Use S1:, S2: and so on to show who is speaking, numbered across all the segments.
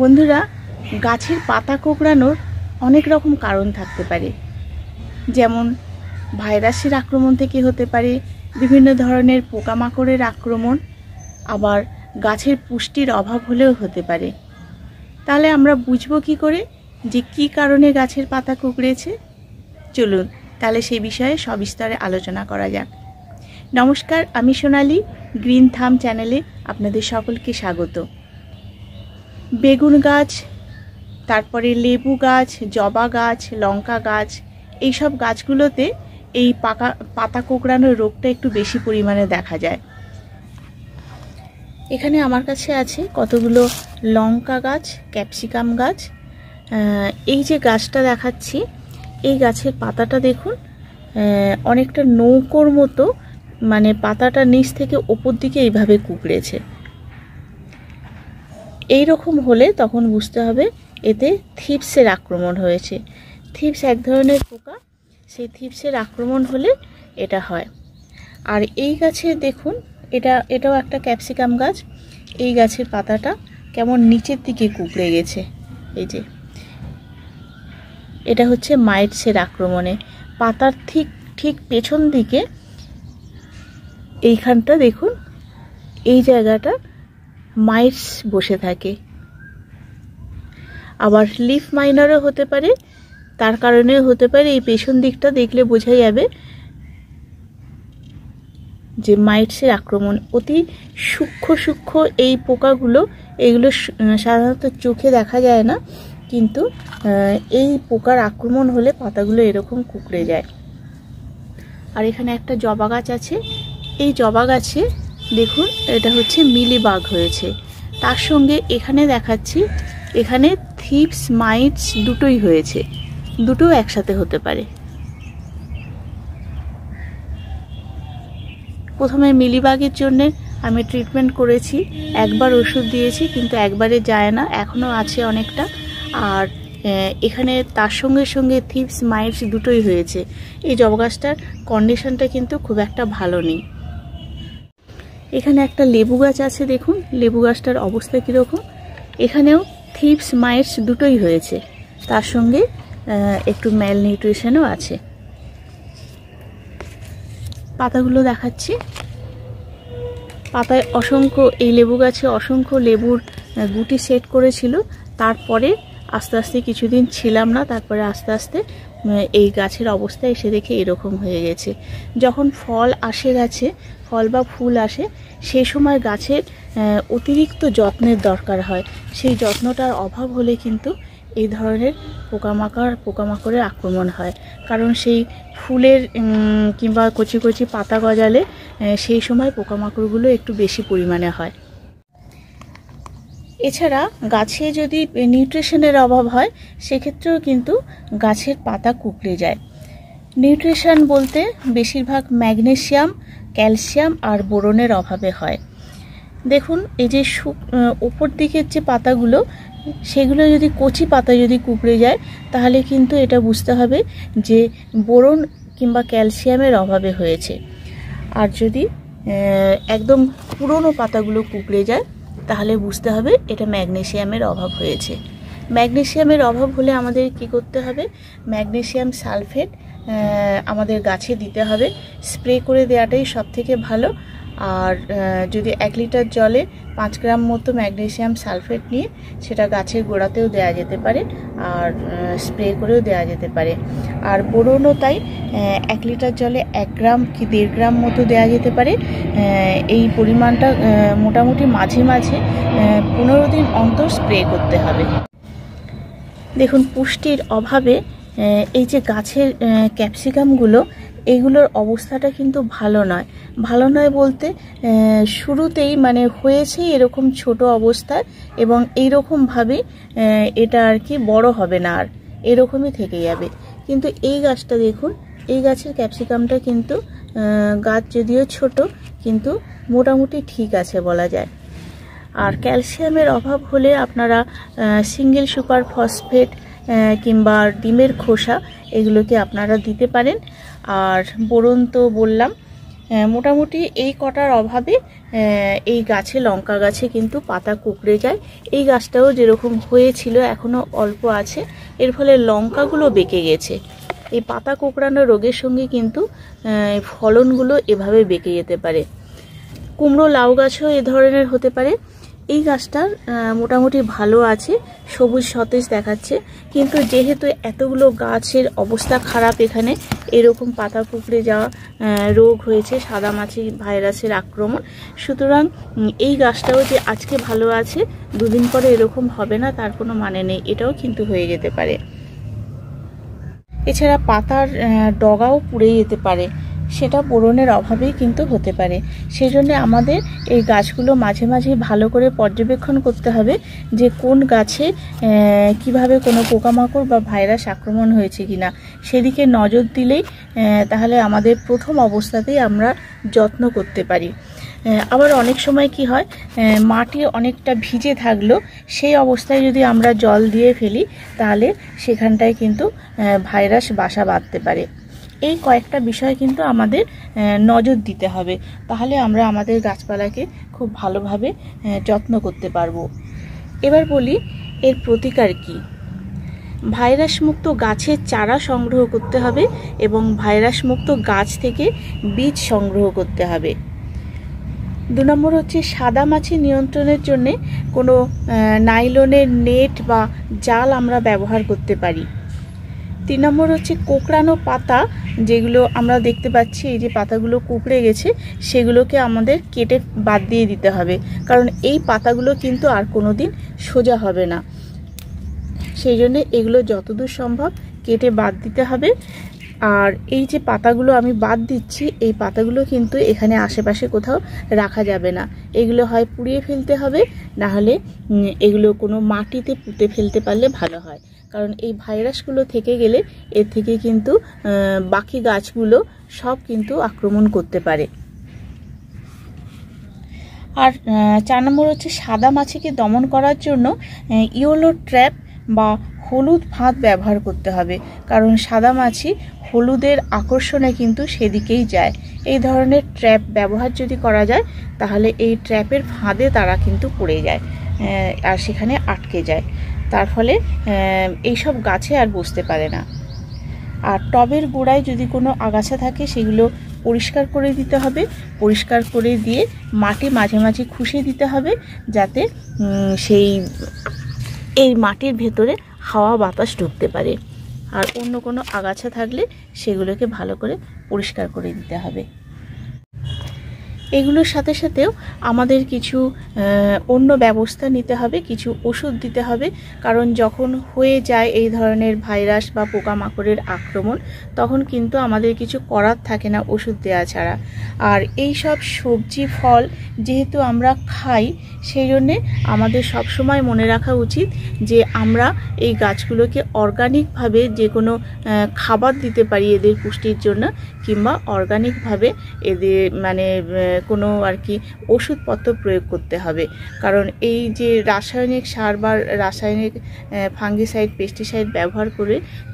S1: বন্ধুরা, গাছের পাতা কোঁকড়ানোর অনেক রকম কারণ থাকতে পারে। যেমন ভাইরাসের আক্রমণ থেকে হতে পারে, বিভিন্ন ধরনের পোকামাকড়ের আক্রমণ, আবার গাছের পুষ্টির অভাব হলেও হতে পারে। তাহলে আমরা বুঝবো কি করে যে কী কারণে গাছের পাতা কুঁকড়েছে? চলুন তাহলে সেই বিষয়ে সবিস্তারে আলোচনা করা যাক। নমস্কার, আমি সোনালি, গ্রিন থাম চ্যানেলে আপনাদের সকলকে স্বাগত। বেগুন গাছ, তারপরে লেবু গাছ, জবা গাছ, লঙ্কা গাছ, এইসব গাছগুলোতে এই পাতা কোঁকড়ানোর রোগটা একটু বেশি পরিমাণে দেখা যায়। এখানে আমার কাছে আছে কতগুলো লঙ্কা গাছ, ক্যাপসিকাম গাছ। এই যে গাছটা দেখাচ্ছি, এই গাছের পাতাটা দেখুন অনেকটা নৌকোর মতো, মানে পাতাটা নিচ থেকে ওপর দিকে এইভাবে কুঁকড়েছে। এই রকম হলে তখন বুঝতে হবে এতে থ্রিপসের আক্রমণ হয়েছে। থ্রিপস এক ধরনের পোকা, সেই আক্রমণ হলে এটা হয়। আর এই গাছে দেখুন, এটাও একটা ক্যাপসিকাম গাছ। এই গাছের পাতাটা কেমন নিচের দিকে কুঁকড়ে গেছে। এই যে এটা হচ্ছে মাইটসের আক্রমণে। পাতার ঠিক পেছন দিকে এইখানটা দেখুন, এই জায়গাটা মাইটস বসে থাকে। আবার লিফ মাইনারও হতে পারে, তার কারণেও হতে পারে। এই পেছন দিকটা দেখলে বোঝা যাবে যে মাইটসের আক্রমণ। অতি সূক্ষ্ম এই পোকাগুলো, এগুলো সাধারণত চোখে দেখা যায় না, কিন্তু এই পোকার আক্রমণ হলে পাতাগুলো এরকম কুঁকড়ে যায়। আর এখানে একটা জবা গাছ আছে। এই জবা গাছে দেখুন, এটা হচ্ছে মিলিবাগ হয়েছে। তার সঙ্গে এখানে দেখাচ্ছি, এখানে থ্রিপস মাইটস দুটোই হয়েছে, দুটো একসাথে হতে পারে। প্রথমে মিলিবাগের জন্য আমি ট্রিটমেন্ট করেছি, একবার ওষুধ দিয়েছি, কিন্তু একবারে যায় না, এখনও আছে অনেকটা। আর এখানে তার সঙ্গে থ্রিপস মাইটস দুটোই হয়েছে। এই জবা গাছটার কন্ডিশনটা কিন্তু খুব একটা ভালো নেই। এখানে একটা লেবু গাছ আছে, দেখুন লেবু গাছটার অবস্থা কীরকম। এখানেও থ্রিপস মাইটস দুটোই হয়েছে, তার সঙ্গে একটু ম্যাল নিউট্রিশনও আছে। পাতাগুলো দেখাচ্ছি। পাতায় এই লেবু গাছে অসংখ্য লেবুর গুটি সেট করেছিল। তারপরে আস্তে আস্তে কিছুদিন ছিলাম না, তারপরে আস্তে আস্তে এই গাছের অবস্থা এসে দেখে এরকম হয়ে গেছে। যখন ফল আসে গাছে, ফল বা ফুল আসে, সেই সময় গাছের অতিরিক্ত যত্নের দরকার হয়। সেই যত্নটার অভাব হলে কিন্তু এই ধরনের পোকামাকড়ের আক্রমণ হয়। কারণ সেই ফুলের কিংবা কচি পাতা গজালে সেই সময় পোকামাকড়গুলো একটু বেশি পরিমাণে হয়। এছাড়া গাছে যদি নিউট্রিশনের অভাব হয়, সেক্ষেত্রেও কিন্তু গাছের পাতা কুঁকড়ে যায়। নিউট্রিশন বলতে বেশিরভাগ ম্যাগনেসিয়াম, ক্যালসিয়াম আর বোরনের অভাবে হয়। দেখুন এই যে উপর দিকের যে পাতাগুলো, সেগুলো যদি কচি পাতা যদি কুঁকড়ে যায়, তাহলে কিন্তু এটা বুঝতে হবে যে বোরন কিংবা ক্যালসিয়ামের অভাবে হয়েছে। আর যদি একদম পুরনো পাতাগুলো কুঁকড়ে যায়, তাহলে বুঝতে হবে এটা ম্যাগনেসিয়ামের অভাব হয়েছে। ম্যাগনেসিয়ামের অভাব হলে আমাদের কি করতে হবে? ম্যাগনেসিয়াম সালফেট আমাদের গাছে দিতে হবে। স্প্রে করে দেওয়াটাই সব থেকে ভালো। আর যদি 1 লিটার জলে 5 গ্রাম মতো ম্যাগনেসিয়াম সালফেট নিয়ে সেটা গাছের গোড়াতেও দেওয়া যেতে পারে, আর স্প্রে করেও দেওয়া যেতে পারে। আর বোরনও তাই, 1 লিটার জলে 1 গ্রাম কি 1.5 গ্রাম মতো দেওয়া যেতে পারে। এই পরিমাণটা মোটামুটি মাঝে 15 দিন অন্তর স্প্রে করতে হবে। দেখুন, পুষ্টির অভাবে এই যে গাছের ক্যাপসিকামগুলো, এইগুলোর অবস্থাটা কিন্তু ভালো নয় বলতে শুরুতেই মানে হয়েছে এরকম ছোট অবস্থায়, এবং এইরকমভাবে এটা আর কি বড় হবে না, আর এরকমই থেকে যাবে। কিন্তু এই গাছটা দেখুন, এই গাছের ক্যাপসিকামটা কিন্তু গাছ যদিও ছোট, কিন্তু মোটামুটি ঠিক আছে বলা যায়। আর ক্যালসিয়ামের অভাব হলে আপনারা সিঙ্গেল সুপার ফসফেট কিংবা ডিমের খোসা, এগুলোকে আপনারা দিতে পারেন। আর বোরন তো বললাম, মোটামুটি এই কটার অভাবে এই গাছে, লঙ্কা গাছে কিন্তু পাতা কুঁকড়ে যায়। এই গাছটাও যেরকম হয়েছিল এখনো অল্প আছে, এর ফলে লঙ্কাগুলো বেঁকে গেছে। এই পাতা কুঁকড়ানো রোগের সঙ্গে কিন্তু ফলনগুলো এভাবে বেঁকে যেতে পারে। কুমড়ো, লাউ গাছও এ ধরনের হতে পারে। এই গাছটার মোটামুটি ভালো আছে, সবুজ সতেজ দেখাচ্ছে, কিন্তু যেহেতু এতগুলো গাছের অবস্থা খারাপ, এখানে এরকম পাতা কুঁকড়ে যাওয়া রোগ হয়েছে, সাদামাছি ভাইরাসের আক্রমণ, সুতরাং এই গাছটাও যে আজকে ভালো আছে দুদিন পরে এরকম হবে না তার কোনো মানে নেই, এটাও কিন্তু হয়ে যেতে পারে। এছাড়া পাতার ডগাও পুড়ে যেতে পারে, সেটা বোরনের অভাবেই কিন্তু হতে পারে। সেই জন্য আমাদের এই গাছগুলো মাঝে মাঝে ভালো করে পর্যবেক্ষণ করতে হবে যে কোন গাছে কিভাবে কোনো পোকামাকড় বা ভাইরাস আক্রমণ হয়েছে কিনা, সেদিকে নজর দিলেই তাহলে আমাদের প্রথম অবস্থাতেই আমরা যত্ন করতে পারি। আবার অনেক সময় কি হয়, মাটি অনেকটা ভিজে থাকলো, সেই অবস্থায় যদি আমরা জল দিয়ে ফেলি তাহলে সেখানটায় কিন্তু ভাইরাস বাসা বাঁধতে পারে। এই কয়েকটা বিষয় কিন্তু আমাদের নজর দিতে হবে, তাহলে আমরা আমাদের গাছপালাকে খুব ভালোভাবে যত্ন করতে পারবো। এবার বলি এর প্রতিকার কি। ভাইরাস মুক্ত গাছের চারা সংগ্রহ করতে হবে এবং ভাইরাস মুক্ত গাছ থেকে বীজ সংগ্রহ করতে হবে। 2 নম্বর হচ্ছে সাদামাছি নিয়ন্ত্রণের জন্য কোনো নাইলনের নেট বা জাল আমরা ব্যবহার করতে পারি। 3 নম্বর হচ্ছে কোঁকড়ানো পাতা, যেগুলো আমরা দেখতে পাচ্ছি এই যে পাতাগুলো কুঁকড়ে গেছে, সেগুলোকে আমাদের কেটে বাদ দিয়ে দিতে হবে, কারণ এই পাতাগুলো কিন্তু আর কোনো দিন সোজা হবে না, সেই জন্য এগুলো যতদূর সম্ভব কেটে বাদ দিতে হবে। আর এই যে পাতাগুলো আমি বাদ দিচ্ছি, এই পাতাগুলো কিন্তু এখানে আশেপাশে কোথাও রাখা যাবে না, এগুলো হয় পুড়িয়ে ফেলতে হবে, না হলে এগুলো কোনো মাটিতে পুঁতে ফেলতে পারলে ভালো হয়, কারণ এই ভাইরাসগুলো থেকে গেলে এর থেকে কিন্তু বাকি গাছগুলো সব কিন্তু আক্রমণ করতে পারে। আর 4 নম্বর হচ্ছে সাদামাছিকে দমন করার জন্য ইয়েলো ট্র্যাপ বা হলুদ ফাঁদ ব্যবহার করতে হবে, কারণ সাদামাছি হলুদের আকর্ষণে কিন্তু সেদিকেই যায়। এই ধরনের ট্র্যাপ ব্যবহার যদি করা যায় তাহলে এই ট্র্যাপের ফাঁদে তারা কিন্তু পড়ে যায় আর সেখানে আটকে যায়, তার ফলে এইসব গাছে আর বসতে পারে না। আর টবের গোড়ায় যদি কোনো আগাছা থাকে সেগুলো পরিষ্কার করে দিতে হবে, পরিষ্কার করে দিয়ে মাটি মাঝে মাঝে খুশিয়ে দিতে হবে, যাতে এই মাটির ভেতরে হাওয়া বাতাস ঢুকতে পারে। আর অন্য কোনো আগাছা থাকলে সেগুলোকে ভালো করে পরিষ্কার করে দিতে হবে। এগুলোর সাথে সাথেও আমাদের কিছু অন্য ব্যবস্থা নিতে হবে, কিছু ওষুধ দিতে হবে, কারণ যখন হয়ে যায় এই ধরনের ভাইরাস বা পোকামাকড়ের আক্রমণ তখন কিন্তু আমাদের কিছু করার থাকে না ওষুধ দেওয়া ছাড়া। আর এই সব সবজি ফল যেহেতু আমরা খাই, সেই জন্যে আমাদের সবসময় মনে রাখা উচিত যে আমরা এই গাছগুলোকে অর্গানিকভাবে যে কোনো খাবার দিতে পারি এদের পুষ্টির জন্য, কিংবা অর্গানিকভাবে এদের মানে কোনো আর কি ওষুধপত্র প্রয়োগ করতে হবে, কারণ এই যে রাসায়নিক সার বা রাসায়নিক ফাঙ্গিসাইড, পেস্টিসাইড ব্যবহার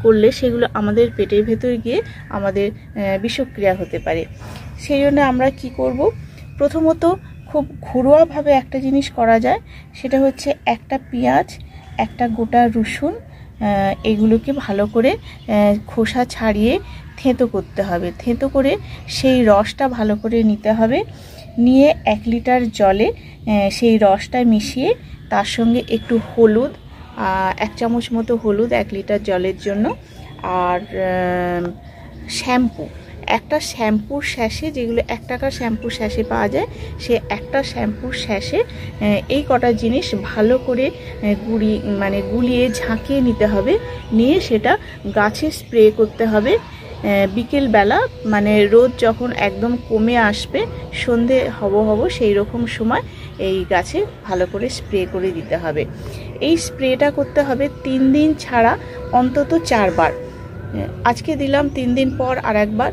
S1: করলে সেগুলো আমাদের পেটের ভেতর গিয়ে আমাদের বিষক্রিয়া হতে পারে। সেই জন্য আমরা কি করব, প্রথমত খুব ঘরোয়াভাবে একটা জিনিস করা যায়, সেটা হচ্ছে একটা পেঁয়াজ, একটা গোটা রসুন, এগুলোকে ভালো করে খোসা ছাড়িয়ে থেঁতো করতে হবে। থেঁতো করে সেই রসটা ভালো করে নিতে হবে, নিয়ে 1 লিটার জলে সেই রসটা মিশিয়ে তার সঙ্গে একটু হলুদ, 1 চামচ মতো হলুদ 1 লিটার জলের জন্য, আর শ্যাম্পু, একটা শ্যাম্পুর স্যাশে, যেগুলো 1 টাকার শ্যাম্পুর স্যাশে পাওয়া যায়, সে একটা শ্যাম্পুর স্যাশে এই কটা জিনিস ভালো করে গুলিয়ে ঝাঁকিয়ে নিতে হবে, নিয়ে সেটা গাছে স্প্রে করতে হবে। বিকেলবেলা মানে রোদ যখন একদম কমে আসবে, সন্ধে হব সেই রকম সময় এই গাছে ভালো করে স্প্রে করে দিতে হবে। এই স্প্রেটা করতে হবে 3 দিন ছাড়া অন্তত 4 বার। আজকে দিলাম, 3 দিন পর আর একবার,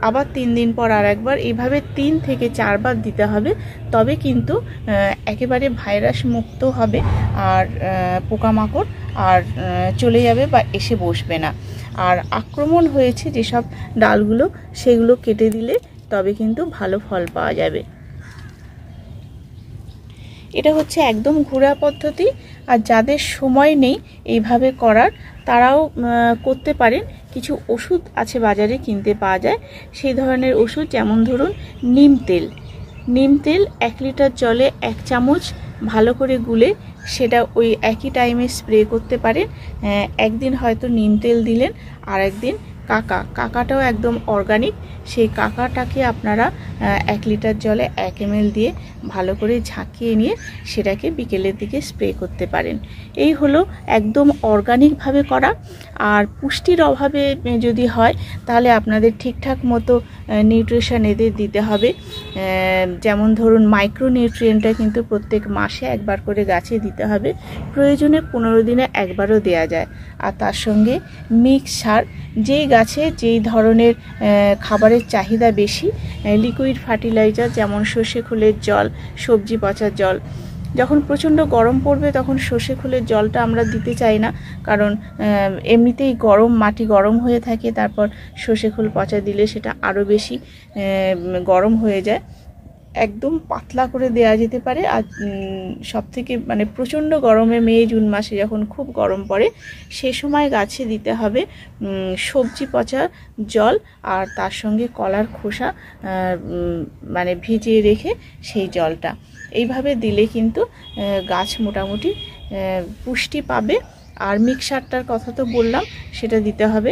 S1: আবার 3 দিন পর আর একবার, এইভাবে 3 থেকে 4 বার দিতে হবে, তবে কিন্তু একেবারে ভাইরাস মুক্ত হবে আর পোকামাকড় আর চলে যাবে বা এসে বসবে না। আর আক্রমণ হয়েছে যেসব ডালগুলো, সেগুলো কেটে দিলে তবে কিন্তু ভালো ফল পাওয়া যাবে। এটা হচ্ছে একদম ঘরোয়া পদ্ধতি, আর যাদের সময় নেই এইভাবে করার তারাও করতে পারেন। কিছু ওষুধ আছে বাজারে কিনতে পাওয়া যায়, সেই ধরনের ওষুধ, যেমন ধরুন নিম তেল 1 লিটার জলে 1 চামচ ভালো করে গুলে সেটা ওই একই টাইমে স্প্রে করতে পারেন। একদিন হয়তো নিম তেল দিলেন, আর একদিন কাকাটাও একদম অর্গানিক, সেই কাকাটাকে আপনারা 1 লিটার জলে 1 ml দিয়ে ভালো করে ঝাঁকিয়ে নিয়ে সেটাকে বিকেলের দিকে স্প্রে করতে পারেন। এই হলো একদম অর্গানিকভাবে করা। আর পুষ্টির অভাবে যদি হয় তাহলে আপনাদের ঠিকঠাক মতো নিউট্রিশন এদের দিতে হবে। যেমন ধরুন মাইক্রোনিউট্রিয়েন্টটা কিন্তু প্রত্যেক মাসে একবার করে গাছে দিতে হবে, প্রয়োজনে 15 দিনে একবারও দেয়া যায়। আর তার সঙ্গে মিক্স সার, যেই গাছে যেই ধরনের খাবারের চাহিদা বেশি, লিকুইড ফার্টিলাইজার যেমন সর্ষে খোলের জল, সবজি পচার জল। যখন প্রচণ্ড গরম পড়বে তখন সর্ষে খোলের জলটা আমরা দিতে চাই না, কারণ এমনিতেই মাটি গরম হয়ে থাকে, তারপর সর্ষে খোল পচা দিলে সেটা আরও বেশি গরম হয়ে যায়। একদম পাতলা করে দেয়া যেতে পারে। আর সবথেকে মানে প্রচণ্ড গরমে মে জুন মাসে যখন খুব গরম পড়ে সে সময় গাছে দিতে হবে সবজি পচা জল, আর তার সঙ্গে কলার খোসা মানে ভিজিয়ে রেখে সেই জলটা। এইভাবে দিলে কিন্তু গাছ মোটামুটি পুষ্টি পাবে। আর মিক্সারটার কথা তো বললাম, সেটা দিতে হবে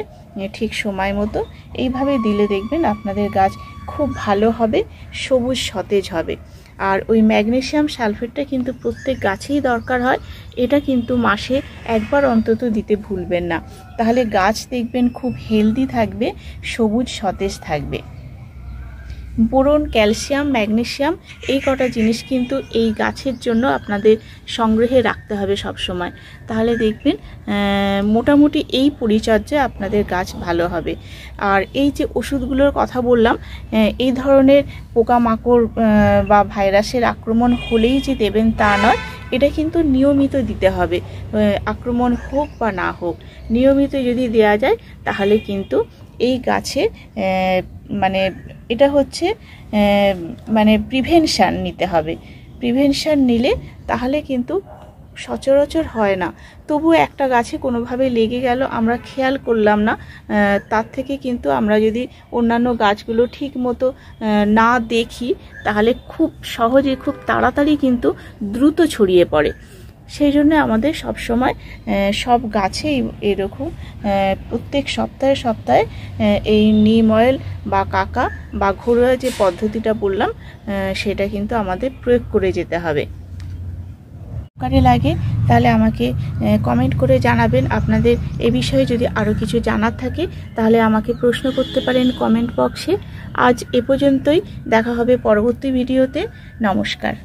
S1: ঠিক সময় মতো। এইভাবে দিলে দেখবেন আপনাদের গাছ খুব ভালো হবে, সবুজ সতেজ হবে। আর ওই ম্যাগনেসিয়াম সালফেটটা কিন্তু প্রত্যেক গাছেই দরকার হয়, এটা কিন্তু মাসে একবার অন্তত দিতে ভুলবেন না, তাহলে গাছ দেখবেন খুব হেলদি থাকবে, সবুজ সতেজ থাকবে। বোরন, ক্যালসিয়াম, ম্যাগনেসিয়াম এই কটা জিনিস কিন্তু এই গাছের জন্য আপনাদের সংগ্রহে রাখতে হবে সব সময়, তাহলে দেখবেন মোটামুটি এই পরিচর্যায় আপনাদের গাছ ভালো হবে। আর এই যে ওষুধগুলোর কথা বললাম, এই ধরনের পোকামাকড় বা ভাইরাসের আক্রমণ হলেই যে দেবেন তা নয়, এটা কিন্তু নিয়মিত দিতে হবে। আক্রমণ হোক বা না হোক, নিয়মিত যদি দেয়া যায় তাহলে কিন্তু এই গাছে মানে এটা হচ্ছে মানে প্রিভেনশান নিতে হবে। প্রিভেনশান নিলে তাহলে কিন্তু সচরাচর হয় না, তবু একটা গাছে কোনোভাবে লেগে গেল, আমরা খেয়াল করলাম না, তার থেকে কিন্তু আমরা যদি অন্যান্য গাছগুলো ঠিক মতো না দেখি তাহলে খুব সহজে, খুব তাড়াতাড়ি কিন্তু দ্রুত ছড়িয়ে পড়ে। সেই জন্য আমাদের সব সময় সব গাছেই এরকম প্রত্যেক সপ্তাহে এই নিম অয়েল বা কাকা বা ঘরোয়া যে পদ্ধতিটা বললাম সেটা কিন্তু আমাদের প্রয়োগ করে যেতে হবে। উপকারে লাগে তাহলে আমাকে কমেন্ট করে জানাবেন। আপনাদের এ বিষয়ে যদি আরও কিছু জানার থাকে তাহলে আমাকে প্রশ্ন করতে পারেন কমেন্ট বক্সে। আজ এ পর্যন্তই, দেখা হবে পরবর্তী ভিডিওতে। নমস্কার।